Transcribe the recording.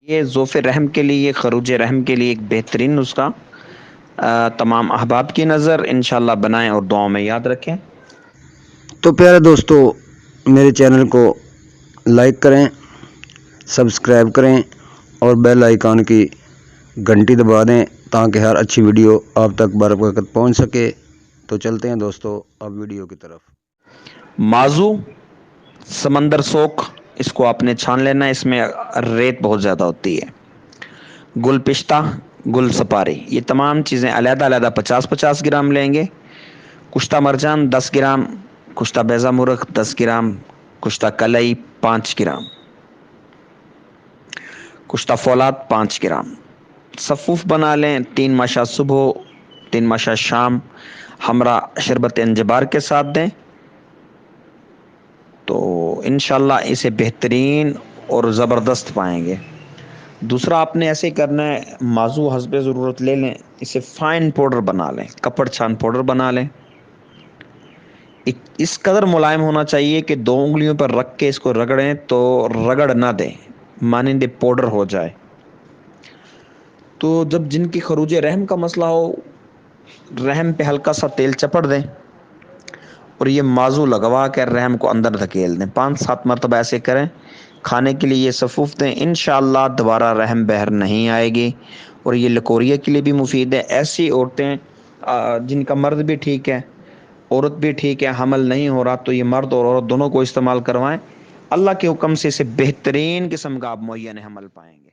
یہ ذوف رحم کے لیے، خروج رحم کے لیے ایک بہترین نسخہ تمام احباب کی نظر انشاءاللہ بنائیں اور دعاؤں میں یاد رکھیں۔ تو پیارے دوستو، میرے چینل کو لائک کریں، سبسکرائب کریں اور بیل آئیکن کی گھنٹی دبا دیں تاکہ ہر اچھی ویڈیو آپ تک بروقت پہنچ سکے۔ تو چلتے ہیں دوستو اب ویڈیو کی طرف۔ مازو سمندر سوکھ، اس کو آپ نے چھان لینا ہے، اس میں ریت بہت زیادہ ہوتی ہے۔ گل پشتہ، گل سپاری، یہ تمام چیزیں علیحدہ علیحدہ 50-50 گرام لیں گے۔ کشتہ مرجان 10 گرام، کشتہ بیضہ مرغ 10 گرام، کشتہ کلئی 5 گرام، کشتہ فولاد 5 گرام۔ صفوف بنا لیں، 3 ماشا صبح، 3 ماشا شام، ہمراہ شربت انجبار کے ساتھ دیں تو انشاءاللہ اسے بہترین اور زبردست پائیں گے۔ دوسرا آپ نے ایسے کرنا ہے، مازو حسب ضرورت لے لیں، اسے فائن پاؤڈر بنا لیں، کپڑ چھان پاؤڈر بنا لیں۔ اس قدر ملائم ہونا چاہیے کہ 2 انگلیوں پر رکھ کے اس کو رگڑیں تو رگڑ نہ دیں، مانند پاؤڈر ہو جائے۔ تو جب جن کی خروج رحم کا مسئلہ ہو، رحم پہ ہلکا سا تیل چپڑ دیں اور یہ مازو لگوا کر رحم کو اندر دھکیل دیں، 5-7 مرتبہ ایسے کریں۔ کھانے کے لیے یہ صفوف دیں، انشاءاللہ دوبارہ رحم بہر نہیں آئے گی، اور یہ لکوریا کے لیے بھی مفید ہے۔ ایسی عورتیں جن کا مرد بھی ٹھیک ہے، عورت بھی ٹھیک ہے، حمل نہیں ہو رہا، تو یہ مرد اور عورت دونوں کو استعمال کروائیں، اللہ کے حکم سے اسے بہترین قسم کا آپ معین حمل پائیں گے۔